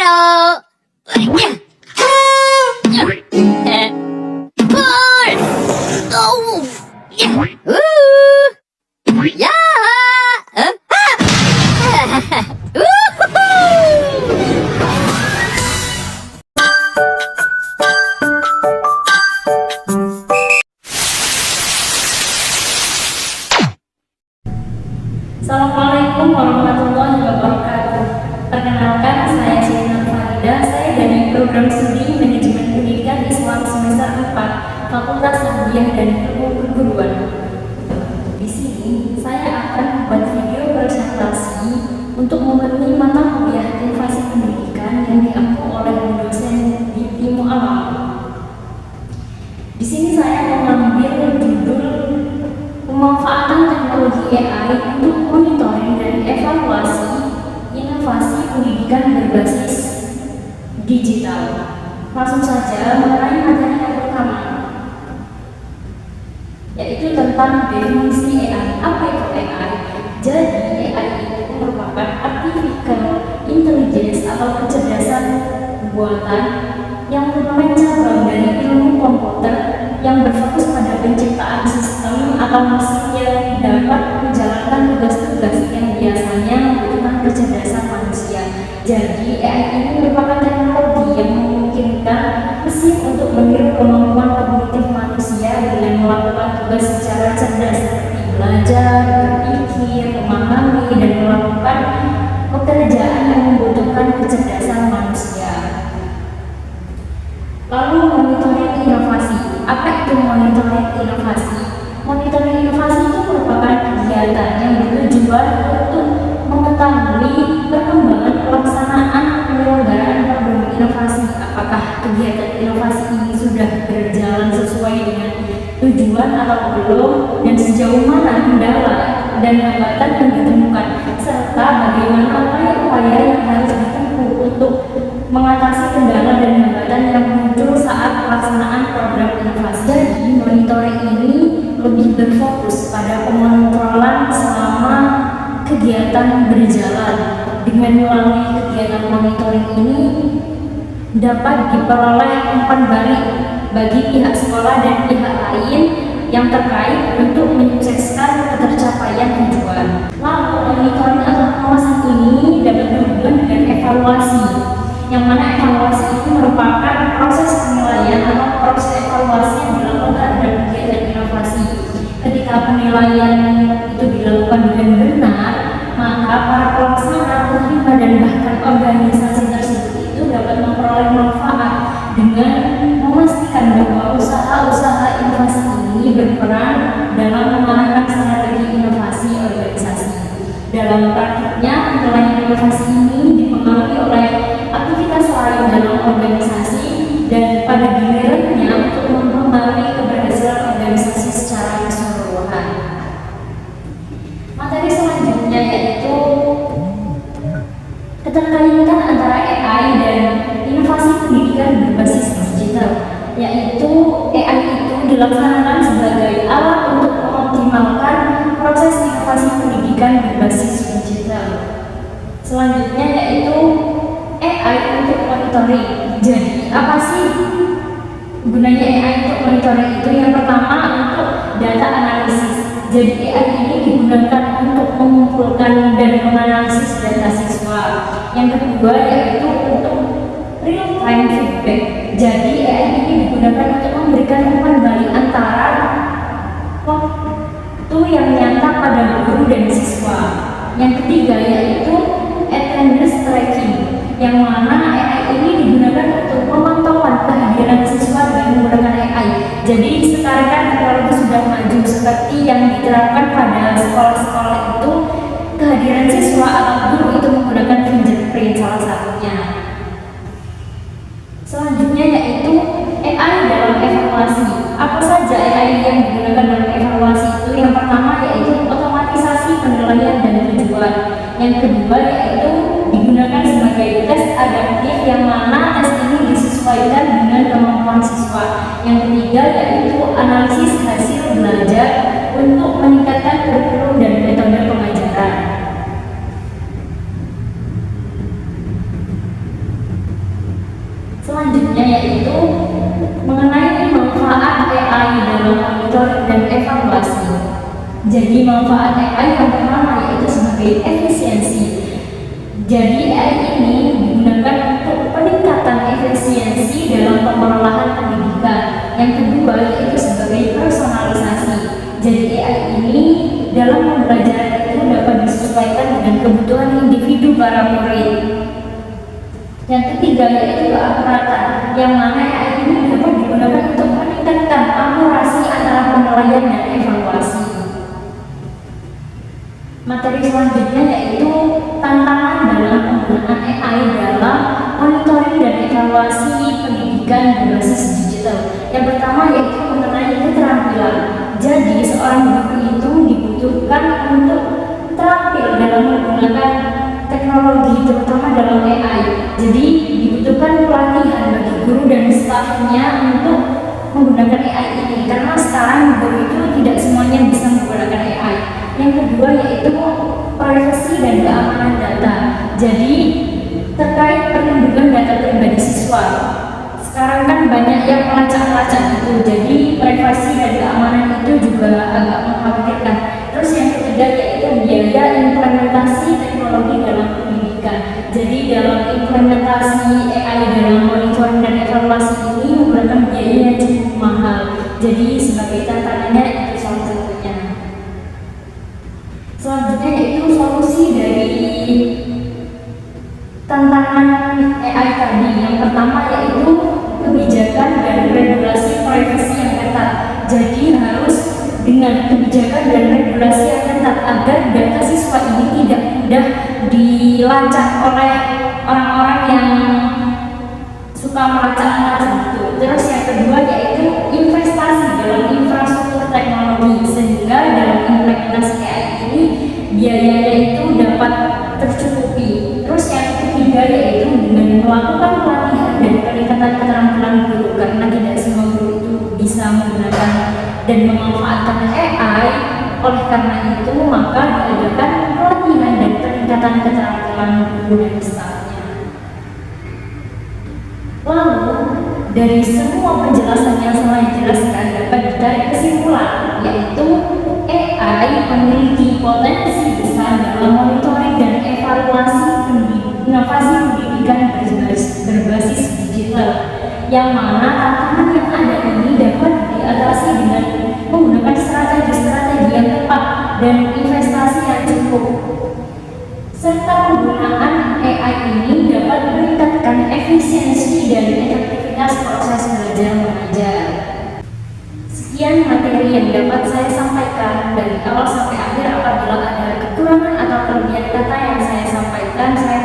Ayo. Pul. Oh. Ya. Assalamualaikum warahmatullahi wabarakatuh. Perkenalkan, saya Sina Farida. Saya dari program studi Manajemen Pendidikan Islam semester 4, Fakultas Tarbiyah dan Ilmu Keguruan. Di sini saya akan membuat video presentasi untuk memenuhi mata kuliah Inovasi Pendidikan yang diampu oleh dosen di Timu Alam. Di sini saya mengambil judul pemanfaatan teknologi AI untuk monitoring dan evaluasi inovasi pendidikan berbasis digital. Langsung saja mengenai materi yang pertama, yaitu tentang definisi AI. Apa itu AI? Jadi AI itu merupakan artificial intelligence atau kecerdasan buatan yang merupakan cabang dari ilmu komputer yang berfokus pada penciptaan sistem atau mesin yang dapat menjalankan tugas-tugas yang biasanya membutuhkan kecerdasan manusia. Jadi AI ini merupakan teknologi yang memungkinkan mesin untuk meniru kemampuan kognitif manusia dengan melakukan tugas secara cerdas seperti belajar, berpikir, memahami, dan melakukan pekerjaan yang membutuhkan kecerdasan manusia. Lalu monitoring inovasi. Apa itu monitoring inovasi? Monitoring inovasi itu merupakan kegiatan yang bertujuan untuk mengetahui perkembangan pelaksanaan penyelenggaraan program inovasi. Apakah kegiatan inovasi ini sudah berjalan sesuai dengan tujuan atau belum, dan sejauh mana kendala dan hambatan yang ditemukan, serta bagaimana upaya yang harus ditempuh untuk mengatasi kendala dan hambatan yang muncul saat pelaksanaan program inovasi. Jadi, monitoring ini lebih berfokus pada pengontrolan selama kegiatan berjalan. Dengan melalui kegiatan monitoring ini dapat diperoleh umpan balik bagi pihak sekolah dan pihak lain yang terkait untuk menyukseskan ketercapaian tujuan. Lalu, monitoring atau pengawasan ini dapat berhubungan dengan evaluasi, yang mana evaluasi itu merupakan proses penilaian atau proses evaluasi yang dilakukan terhadap kegiatan inovasi. Ketika penilaian itu dilakukan dengan benar, maka para pelaksana, penerima, dan bahkan organisasi tersebut itu dapat memperoleh manfaat dengan memastikan bahwa usaha-usaha inovasi ini berperan dalam mengarahkan strategi inovasi organisasi. Dalam praktiknya, penilaian inovasi ini dipengaruhi oleh aktivitas lain dalam organisasi dan pada gilirannya untuk mempengaruhi keberhasilan organisasi secara keseluruhan. Materi selanjutnya yaitu keterkaitan antara AI dan inovasi pendidikan berbasis digital, yaitu AI itu dilaksanakan sebagai alat untuk mengoptimalkan proses inovasi pendidikan berbasis digital. Selanjutnya yaitu AI untuk monitoring. Jadi, apa sih gunanya AI untuk monitoring itu? Yang pertama, untuk data analisis. Jadi, AI ini digunakan untuk mengumpulkan dan menganalisis data siswa. Yang kedua yaitu untuk real time feedback. Jadi, AI ini digunakan untuk memberikan umpan balik antara waktu yang nyata pada guru dan siswa. Yang ketiga yaitu attendance tracking, yang mana AI ini digunakan untuk pemantauan kehadiran siswa dengan menggunakan AI. Jadi sekarang kan teknologi sudah maju, seperti yang diterapkan pada sekolah-sekolah itu, kehadiran siswa atau guru itu menggunakan fingerprint salah satunya. Selanjutnya yaitu AI dalam evaluasi. Apa saja AI yang digunakan dalam evaluasi itu? Yang pertama yaitu otomatisasi penilaian dan tujuan. Yang kedua yaitu digunakan sebagai tes adaptif, yang mana tes ini disesuaikan dengan kemampuan siswa. Yang ketiga yaitu analisis hasil belajar untuk meningkatkan kurikulum dan metode pengajaran. Selanjutnya yaitu mengenai manfaat AI dalam monitoring dan evaluasi. Jadi manfaat AI yang pertama yaitu sebagai efisiensi. Jadi AI ini digunakan untuk peningkatan efisiensi dalam pengelolaan pendidikan. Yang kedua yaitu sebagai personalisasi. Jadi AI ini dalam pembelajaran itu dapat disesuaikan dengan kebutuhan individu para murid. Yang ketiga yaitu keakuratan, yang mana AI ini dapat digunakan untuk meningkatkan akurasi antara penilaian dan evaluasi. Materi selanjutnya yaitu tantangan dalam penggunaan AI dalam monitoring dan evaluasi pendidikan berbasis digital. Yang pertama yaitu mengenai keterampilan. Jadi seorang guru itu dibutuhkan untuk terampil dalam menggunakan teknologi terutama dalam AI. Jadi dibutuhkan pelatihan bagi guru dan stafnya untuk menggunakan AI ini, karena sekarang guru itu tidak semuanya bisa menggunakan AI. Yang kedua yaitu privasi dan keamanan data. Jadi terkait perlindungan data pribadi siswa. Sekarang kan banyak yang melacak-lacak itu, jadi privasi dan keamanan itu juga agak mengkhawatirkan. Terus yang ketiga yaitu biaya implementasi teknologi dalam pendidikan. Jadi dalam implementasi AI dalam monitoring dan evaluasi ini menggunakan biaya yang cukup mahal. Jadi sebagai tantangannya itu salah satunya. Selanjutnya yaitu solusi dari tantangan AI tadi. Yang pertama yaitu kebijakan dan regulasi privasi yang ketat. Jadi harus dengan kebijakan dan regulasi yang ketat agar data siswa ini tidak mudah dilacak oleh orang-orang yang suka melacak-lacak itu. Terus yang kedua yaitu investasi dalam infrastruktur teknologi, sehingga dalam implementasi AI ini biayanya itu dapat tercukupi. Terus yang ketiga yaitu dengan melakukan pelatihan dan peningkatan keterampilan guru, karena tidak semua guru itu bisa menggunakan dan memanfaatkan AI. Oleh karena itu maka diadakan pelatihan dan peningkatan keterampilan guru dan stafnya. Lalu dari semua penjelasan yang saya jelaskan dapat ditarik kesimpulan, yaitu AI memiliki potensi besar dalam monitoring dan evaluasi inovasi pendidikan berbasis digital, yang mana tantangan yang ada ini dapat diatasi dengan menggunakan strategi yang tepat dan investasi yang cukup, serta penggunaan AI ini dapat meningkatkan efisiensi dan efektivitas proses belajar mengajar. Sekian materi yang dapat saya sampaikan dari awal sampai akhir. Apabila ada kekurangan atau kelebihan kata yang saya sampaikan, saya